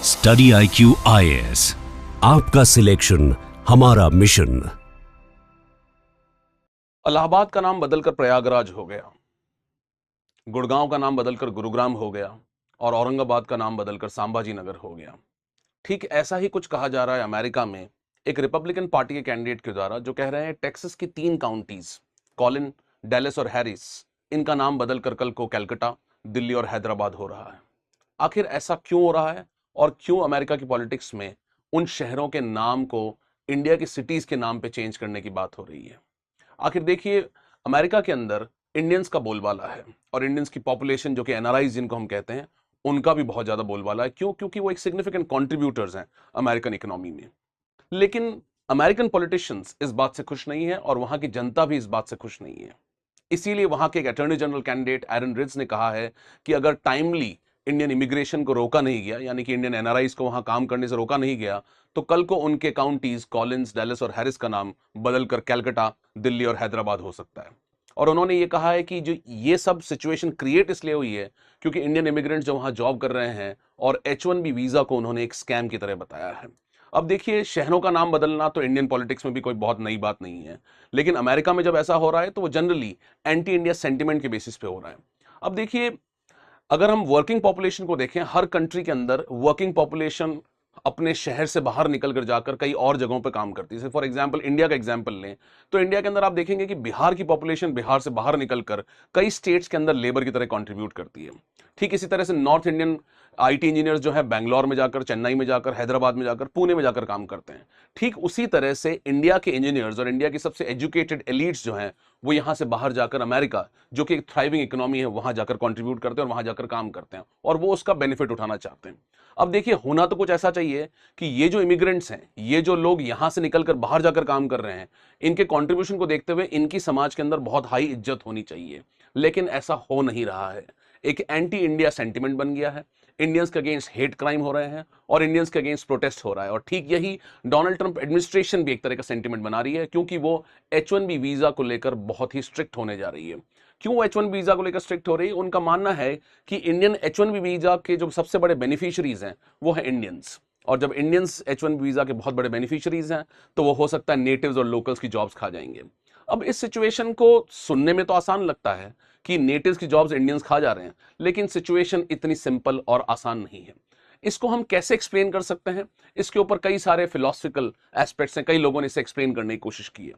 Study IQ IAS, आपका selection हमारा mission. Allahabad का नाम बदलकर प्रयागराज हो गया, गुड़गांव का नाम बदलकर गुरुग्राम हो गया और औरंगाबाद का नाम बदलकर संभाजी नगर हो गया। ठीक ऐसा ही कुछ कहा जा रहा है अमेरिका में एक रिपब्लिकन पार्टी के कैंडिडेट के द्वारा, जो कह रहे हैं टेक्सास की 3 काउंटीज कॉलिन, डैलस और हैरिस, इनका नाम बदलकर कल को कलकत्ता, दिल्ली और हैदराबाद हो रहा है। आखिर ऐसा क्यों हो रहा है और क्यों अमेरिका की पॉलिटिक्स में उन शहरों के नाम को इंडिया की सिटीज के नाम पे चेंज करने की बात हो रही है? आखिर देखिए, अमेरिका के अंदर इंडियंस का बोलबाला है और इंडियंस की पॉपुलेशन, जो कि एनआरआई जिनको हम कहते हैं, उनका भी बहुत ज्यादा बोलबाला है। क्यों? क्योंकि वो एक सिग्निफिकेंट कॉन्ट्रीब्यूटर्स हैं अमेरिकन इकोनॉमी में। लेकिन अमेरिकन पॉलिटिशियंस इस बात से खुश नहीं है और वहां की जनता भी इस बात से खुश नहीं है। इसीलिए वहां के एक अटॉर्नी जनरल कैंडिडेट एरन रिड्स ने कहा है कि अगर टाइमली इंडियन इमिग्रेशन को रोका नहीं गया, यानी कि इंडियन एनआरआईज को वहां काम करने से रोका नहीं गया, तो कल को उनके काउंटीज कॉलिंस, डैलस और हैरिस का नाम बदलकर कलकत्ता, दिल्ली और हैदराबाद हो सकता है। और उन्होंने ये कहा है कि जो ये सब सिचुएशन क्रिएट इसलिए हुई है क्योंकि इंडियन इमिग्रेंट्स जो वहां जॉब कर रहे हैं और H1B वीजा को उन्होंने एक स्कैम की तरह बताया है। अब देखिए, शहरों का नाम बदलना तो इंडियन पॉलिटिक्स में भी कोई बहुत नई बात नहीं है, लेकिन अमेरिका में जब ऐसा हो रहा है तो वो जनरली एंटी इंडिया सेंटिमेंट के बेसिस पे हो रहा है। अब देखिए, अगर हम वर्किंग पॉपुलेशन को देखें, हर कंट्री के अंदर वर्किंग पॉपुलेशन अपने शहर से बाहर निकल कर जाकर कई और जगहों पर काम करती है। फॉर एग्जांपल इंडिया का एग्जांपल लें तो इंडिया के अंदर आप देखेंगे कि बिहार की पॉपुलेशन बिहार से बाहर निकलकर कई स्टेट्स के अंदर लेबर की तरह कंट्रीब्यूट करती है। ठीक इसी तरह से नॉर्थ इंडियन आईटी इंजीनियर्स जो है बेंगलोर में जाकर, चेन्नई में जाकर, हैदराबाद में जाकर, पुणे में जाकर काम करते हैं। ठीक उसी तरह से इंडिया के इंजीनियर्स और इंडिया की सबसे एजुकेटेड एलिट्स जो हैं वो यहां से बाहर जाकर अमेरिका, जो कि एक थ्राइविंग इकोनॉमी है, वहां जाकर कंट्रीब्यूट करते हैं और वहां जाकर काम करते हैं और वो उसका बेनिफिट उठाना चाहते हैं। अब देखिए, होना तो कुछ ऐसा चाहिए कि ये जो इमिग्रेंट्स हैं, ये जो लोग यहां से निकलकर बाहर जाकर काम कर रहे हैं, इनके कंट्रीब्यूशन को देखते हुए इनकी समाज के अंदर बहुत हाई इज्जत होनी चाहिए, लेकिन ऐसा हो नहीं रहा है। एक एंटी इंडिया सेंटिमेंट बन गया है, इंडियंस के अगेंस्ट हेट क्राइम हो रहे हैं और इंडियंस के अगेंस्ट प्रोटेस्ट हो रहा है। और ठीक यही डोनाल्ड ट्रंप एडमिनिस्ट्रेशन भी एक तरह का सेंटिमेंट बना रही है, क्योंकि वो H1B वीजा को लेकर बहुत ही स्ट्रिक्ट होने जा रही है। क्यों H1B वीजा को लेकर स्ट्रिक्ट हो रही है? उनका मानना है कि इंडियन H1B वीजा के जो सबसे बड़े बेनिफिशियरीज हैं वो है इंडियंस, और जब इंडियंस H1B वीजा के बहुत बड़े बेनिफिशियरीज हैं तो वो हो सकता है नेटिव्स और लोकल्स की जॉब्स खा जाएंगे। अब इस सिचुएशन को सुनने में तो आसान लगता है कि नेटिव्स की जॉब्स इंडियंस खा जा रहे हैं, लेकिन सिचुएशन इतनी सिंपल और आसान नहीं है। इसको हम कैसे एक्सप्लेन कर सकते हैं? इसके ऊपर कई सारे फिलोसफिकल एस्पेक्ट्स हैं, कई लोगों ने इसे एक्सप्लेन करने की कोशिश की है।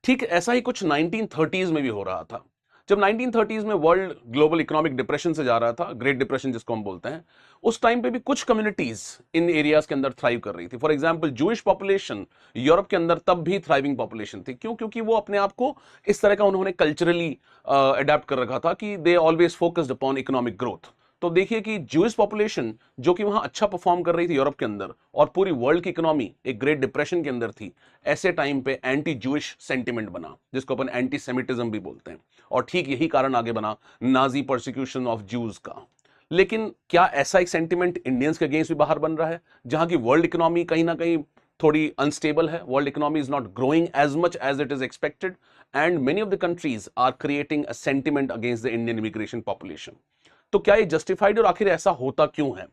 ठीक ऐसा ही कुछ 1930s में भी हो रहा था। जब 1930s में वर्ल्ड ग्लोबल इकोनॉमिक डिप्रेशन से जा रहा था, ग्रेट डिप्रेशन जिसको हम बोलते हैं, उस टाइम पे भी कुछ कम्युनिटीज इन एरियाज के अंदर थ्राइव कर रही थी। For example Jewish population Europe के अंदर तब भी थ्राइविंग पॉपुलेशन थी। क्यों? क्योंकि वो अपने आप को इस तरह का उन्होंने कल्चरली अडेप्ट कर रखा था कि they always focused upon economic growth. तो देखिए कि ज्यूइश पॉपुलेशन जो कि वहां अच्छा परफॉर्म कर रही थी यूरोप के अंदर, और पूरी वर्ल्ड की इकोनॉमी एक ग्रेट डिप्रेशन के अंदर थी, ऐसे टाइम पे एंटी ज्यूइश सेंटिमेंट बना, जिसको अपन एंटी सेमिटिज्म भी बोलते हैं। और ठीक यही कारण आगे बना नाजी परसिक्यूशन ऑफ ज्यूज का। लेकिन क्या ऐसा एक सेंटिमेंट इंडियंस के अगेंस्ट भी बाहर बन रहा है, जहां की वर्ल्ड इकोनॉमी कहीं ना कहीं थोड़ी अनस्टेबल है? World economy is not growing as much as it is expected and many of the countries are creating a sentiment against the Indian immigration population. तो क्या ये जस्टिफाइड है और आखिर ऐसा होता क्यों है?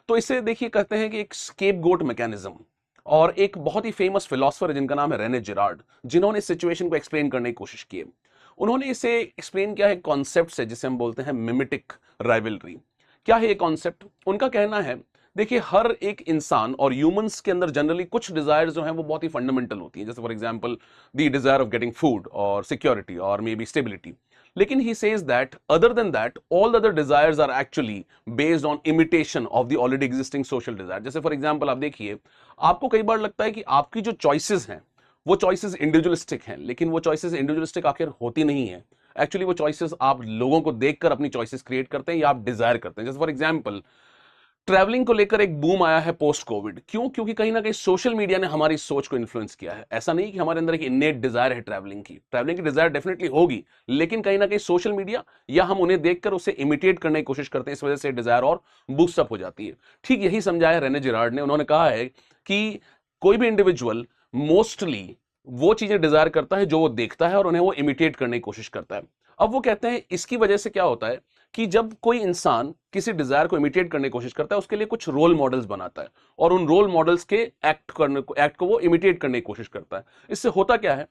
तो इसे देखिए, कहते हैं कि एक स्केपगोट मैकेनिज्म। और एक बहुत ही फेमस फिलोसफर है जिनका नाम है रेने जिरार्ड, जिन्होंने इस सिचुएशन को एक्सप्लेन करने की कोशिश की है। उन्होंने इसे एक्सप्लेन किया है कॉन्सेप्ट से, जिसे हम बोलते हैं मिमेटिक राइवलरी। क्या है ये कॉन्सेप्ट? उनका कहना है, देखिए, हर एक इंसान और ह्यूमंस के अंदर जनरली कुछ डिजायर्स जो हैं वो बहुत ही फंडामेंटल होती हैं, जैसे for example the desire of getting food और सिक्योरिटी और मे बी स्टेबिलिटी। लेकिन he says that other than that all other desires are actually based on imitation of the already existing social desire. जैसे for example आप देखिए, आपको कई बार लगता है कि आपकी जो चॉइसेस हैं वो चॉइसेस इंडिविजुअलिस्टिक हैं, लेकिन वो चॉइसेस इंडिविजुअलिस्टिक आखिर होती नहीं है। एक्चुअली वो चॉइसेस आप लोगों को देखकर अपनी चॉइसेस क्रिएट करते हैं या आप डिजायर करते हैं। जैसे फॉर एग्जांपल ट्रैवलिंग को लेकर एक बूम आया है पोस्ट कोविड। क्यों? क्योंकि कहीं ना कहीं सोशल मीडिया ने हमारी सोच को इन्फ्लुएंस किया है। ऐसा नहीं कि हमारे अंदर एक इनेट डिजायर है ट्रैवलिंग की डिजायर डेफिनेटली होगी, लेकिन कहीं ना कहीं सोशल मीडिया या हम उन्हें देखकर उसे इमिटेट करने की कोशिश करते हैं, इस वजह से डिजायर और बूस्ट अप हो जाती है। ठीक यही समझाया रेने जिरार्ड ने। उन्होंने कहा है कि कोई भी इंडिविजुअल मोस्टली वो चीजें डिजायर करता है जो वो देखता है और उन्हें वो इमिटेट करने की कोशिश करता है। अब वो कहते हैं इसकी वजह से क्या होता है कि जब कोई इंसान किसी डिजायर को इमिटेट करने की कोशिश करता है, उसके लिए कुछ रोल मॉडल्स बनाता है और उन रोल मॉडल्स के एक्ट को वो इमिटेट करने की कोशिश करता है। इससे होता क्या है?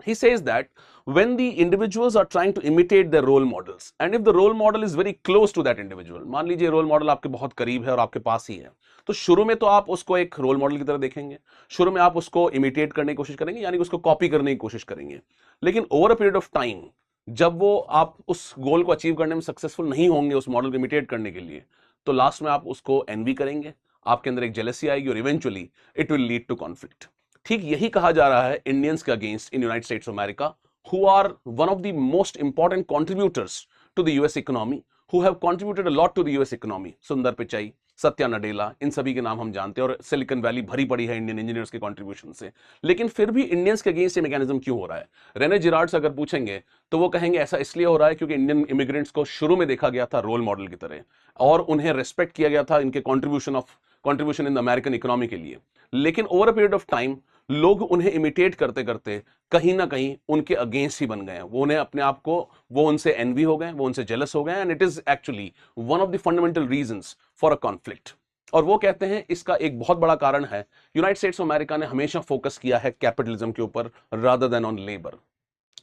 He says that when the individuals are trying to imitate their role models and if the role model is very close to that individual, मान लीजिए रोल मॉडल आपके बहुत करीब है और आपके पास ही है, तो शुरू में तो आप उसको एक रोल मॉडल की तरह देखेंगे, शुरू में आप उसको इमिटेट करने की कोशिश करेंगे, यानी कि उसको कॉपी करने की कोशिश करेंगे। लेकिन over a period of time जब वो आप उस गोल को अचीव करने में सक्सेसफुल नहीं होंगे उस मॉडल को इमिटेट करने के लिए, तो लास्ट में आप उसको एनवी करेंगे, आपके अंदर एक जेलसी आएगी और eventually it will lead to conflict. ठीक यही कहा जा रहा है इंडियंस के against in United States of America, who are one of the most important contributors to the US economy, who have contributed a lot to the US economy. Sundar Pichai, Satya Nadella, इन सभी के नाम हम जानते हैं और सिलिकॉन वैली भरी पड़ी है इंडियन इंजीनियर्स के कंट्रीब्यूशन से। लेकिन फिर भी इंडियंस के अगेंस्ट ये मैकेनिज्म क्यों हो रहा है? रेने जिरार्ड से अगर पूछेंगे तो वो कहेंगे ऐसा इसलिए हो रहा है क्योंकि इंडियन इमिग्रेंट्स को शुरू में देखा गया था रोल मॉडल की तरह और उन्हें रेस्पेक्ट किया गया था इनके contribution in the American economy के लिए। लेकिन over a period of time लोग उन्हें इमिटेट करते करते कहीं ना कहीं उनके अगेंस्ट ही बन गए हैं, वो उन्हें अपने आप को, वो उनसे एनवी हो गए, वो उनसे जेलस हो गए, and it is actually one of the fundamental reasons for a conflict. और वो कहते हैं इसका एक बहुत बड़ा कारण है यूनाइटेड स्टेट्स ऑफ अमेरिका ने हमेशा फोकस किया है कैपिटलिज्म के ऊपर रादर देन ऑन लेबर।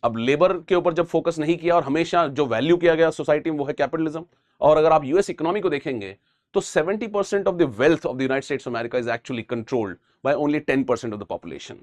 अब लेबर के ऊपर जब फोकस नहीं किया और हमेशा जो वैल्यू किया गया सोसाइटी में वो है कैपिटलिज्म, और अगर आप यूएस इकोनॉमी को देखेंगे तो 70% of the wealth of the United States of America is actually controlled by only 10% of the population.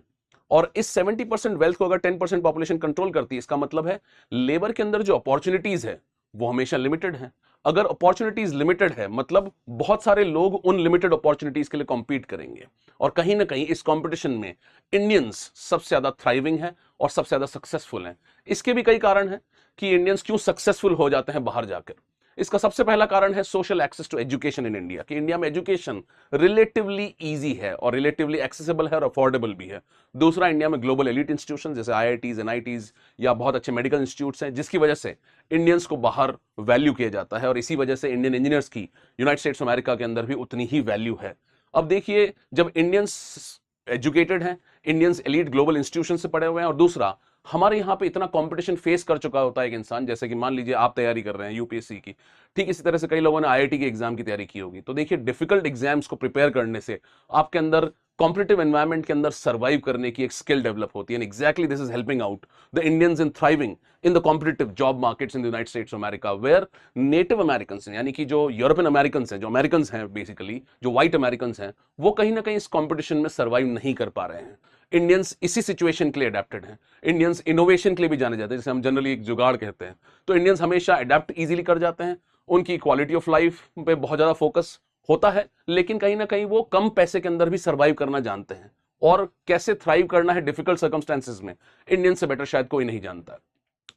और इस 70% वेल्थ को अगर 10% पॉपुलेशन कंट्रोल करती है, इसका मतलब है लेबर के अंदर जो अपॉर्चुनिटीज है वो हमेशा लिमिटेड है। अगर अपॉर्चुनिटीज लिमिटेड है मतलब बहुत सारे लोग उन लिमिटेड अपॉर्चुनिटीज के लिए कॉम्पीट करेंगे, और कहीं ना कहीं इस कॉम्पिटिशन में इंडियंस सबसे ज्यादा थ्राइविंग है और सबसे ज्यादा सक्सेसफुल हैं। इसके भी कई कारण हैं कि इंडियंस क्यों सक्सेसफुल हो जाते हैं बाहर जाकर। इसका सबसे पहला कारण है social access to education in India, कि इंडिया में एजुकेशन रिलेटिवली इजी है और रिलेटिवली एक्सेसिबल है और अफोर्डेबल भी है। दूसरा, इंडिया में ग्लोबल एलिट इंस्टीट्यूशन जैसे आईआईटीज, एनआईटीज या बहुत अच्छे मेडिकल इंस्टीट्यूट्स हैं, जिसकी वजह से इंडियंस को बाहर वैल्यू किया जाता है, और इसी वजह से इंडियन इंजीनियर्स की यूनाइटेड स्टेट्स ऑफ अमेरिका के अंदर भी उतनी ही वैल्यू है। अब देखिए, जब इंडियंस एजुकेटेड हैं, इंडियंस एलीट ग्लोबल इंस्टीट्यूशन से पढ़े हुए हैं, और दूसरा हमारे यहाँ पे इतना कंपटीशन फेस कर चुका होता है एक इंसान, जैसे कि मान लीजिए आप तैयारी कर रहे हैं यूपीएससी की, ठीक इसी तरह से कई लोगों ने आईआईटी के एग्जाम की तैयारी की होगी। तो देखिए, डिफिकल्ट एग्जाम्स को प्रिपेयर करने से आपके अंदर कॉम्पिटिटिव एनवायरनमेंट के अंदर सर्वाइव करने की एक स्किल डेवलप होती है, and exactly this is helping out the Indians in thriving in the competitive job markets in the United States of America, where native American यानी कि जो यूरोपियन अमेरिकन हैं, जो अमेरिकन हैं, बेसिकली जो व्हाइट अमेरिकन हैं, वो कहीं ना कहीं इस कॉम्पिटिशन में सर्वाइव नहीं कर पा रहे हैं। इंडियंस इसी सिचुएशन के लिए अडेप्टेड हैं। इंडियंस इनोवेशन के लिए भी जाने जाते हैं, जैसे हम जनरली एक जुगाड़ कहते हैं। तो इंडियंस हमेशा अडेप्ट इजीली कर जाते हैं, उनकी क्वालिटी ऑफ लाइफ पे बहुत ज्यादा फोकस होता है, लेकिन कहीं ना कहीं वो कम पैसे के अंदर भी सर्वाइव करना जानते हैं, और कैसे थ्राइव करना है डिफिकल्ट सर्कमस्टेंसेस में इंडियन से बेटर शायद कोई नहीं जानता है।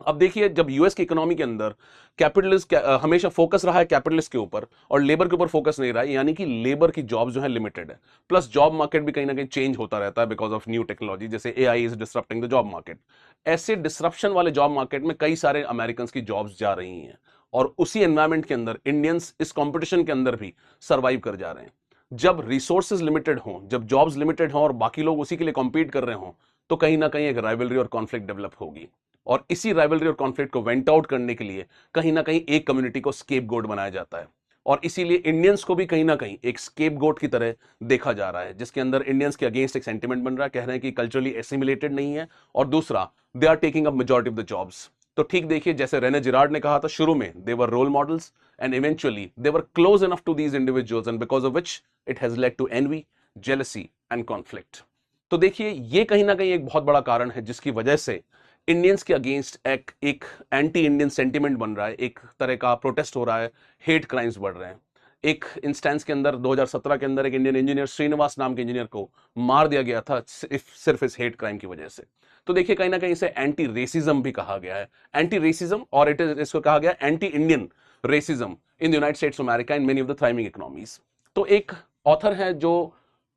अब देखिए, जब यूएस की इकोनॉमी के अंदर कैपिटलिस्ट हमेशा फोकस रहा है कैपिटलिस्ट के ऊपर और लेबर के ऊपर फोकस नहीं रहा है, यानी कि लेबर की जॉब जो है लिमिटेड है, प्लस जॉब मार्केट भी कहीं ना कहीं चेंज होता रहता है बिकॉज ऑफ न्यू टेक्नोलॉजी, जैसे AI is disrupting the job market. ऐसे डिसरप्शन वाले जॉब मार्केट में कई सारे अमेरिकन की जॉब्स जा रही हैं, और उसी एनवायरमेंट के अंदर इंडियंस इस कॉम्पिटिशन के अंदर भी सर्वाइव कर जा रहे हैं। जब रिसोर्सेज लिमिटेड हों, जब जॉब्स लिमिटेड हों और बाकी लोग उसी के लिए कॉम्पीट कर रहे हों, तो कहीं ना कहीं एक राइवलरी और कॉन्फ्लिक्ट डेवलप होगी, और इसी राइवलरी और कॉन्फ्लिक्ट को वेंट आउट करने के लिए कहीं ना कहीं एक कम्युनिटी को स्केपगोट बनाया जाता है, और इसीलिए इंडियंस को भी कहीं ना कहीं एक स्केपगोट की तरह देखा जा रहा है, जिसके अंदर इंडियंस के अगेंस्ट एक सेंटिमेंट बन रहा है, कह रहे हैं कि कल्चरली एसिमिलेटेड नहीं है, और दूसरा, they are taking up majority of the jobs. तो ठीक देखिए, जैसे रेने जिरार्ड ने कहा था, शुरू में they were role models and eventually they were close enough to these individuals, and because of which it has led to envy, jealousy and conflict. तो देखिए, ये कहीं ना कहीं एक बहुत बड़ा कारण है जिसकी वजह से इंडियंस के अगेंस्ट एक एंटी इंडियन सेंटिमेंट बन रहा है, एक तरह का प्रोटेस्ट हो रहा है, हेट क्राइम्स बढ़ रहे हैं। एक इंस्टेंस के अंदर 2017 के अंदर एक इंडियन इंजीनियर, श्रीनिवास नाम के इंजीनियर को मार दिया गया था सिर्फ इस हेट क्राइम की वजह से। तो देखिए, कहीं ना कहीं इसे एंटी रेसिज्म भी कहा गया है, एंटी रेसिज्म, और इसको कहा गया anti Indian racism in the United States of America in many of the thriving economies. तो एक ऑथर है जो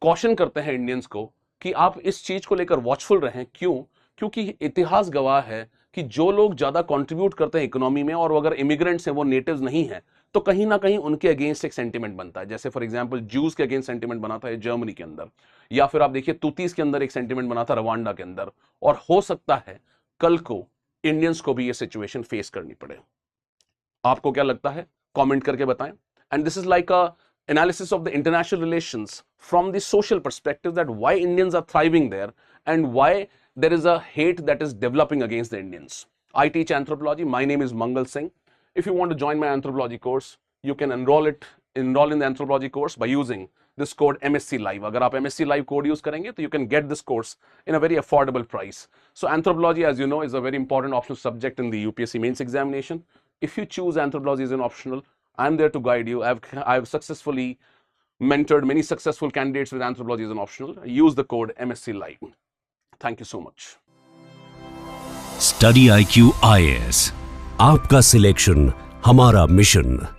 कॉशन करते हैं इंडियंस को कि आप इस चीज को लेकर वॉचफुल रहें। क्यों? क्योंकि इतिहास गवाह है कि जो लोग ज्यादा कंट्रीब्यूट करते हैं इकोनॉमी में, और अगर इमिग्रेंट्स हैं, वो नेटिव्स नहीं हैं, तो कहीं ना कहीं उनके अगेंस्ट एक सेंटिमेंट बनता है। जैसे फॉर एग्जांपल जूस के अगेंस्ट सेंटिमेंट बना था जर्मनी के अंदर, या फिर आप देखिए तुतीस के अंदर एक सेंटिमेंट बना था रवांडा के अंदर, और हो सकता है कल को इंडियंस को भी ये सिचुएशन फेस करनी पड़े। आपको क्या लगता है कमेंट करके बताएं. And this is like a analysis of the international relations from the social perspective, that why Indians are thriving there and why there is a hate that is developing against the Indians. I teach anthropology. My name is Mangal Singh. If you want to join my anthropology course, you can enroll in the anthropology course by using this code MSc Live. अगर आप MSc Live code use करेंगे तो you can get this course in a very affordable price. So anthropology, as you know, is a very important optional subject in the UPSC mains examination. If you choose anthropology as an optional, I'm there to guide you. I've successfully mentored many successful candidates with anthropology as an optional. Use the code MSc Live. Thank you so much. Study IQ IAS, आपका selection हमारा mission.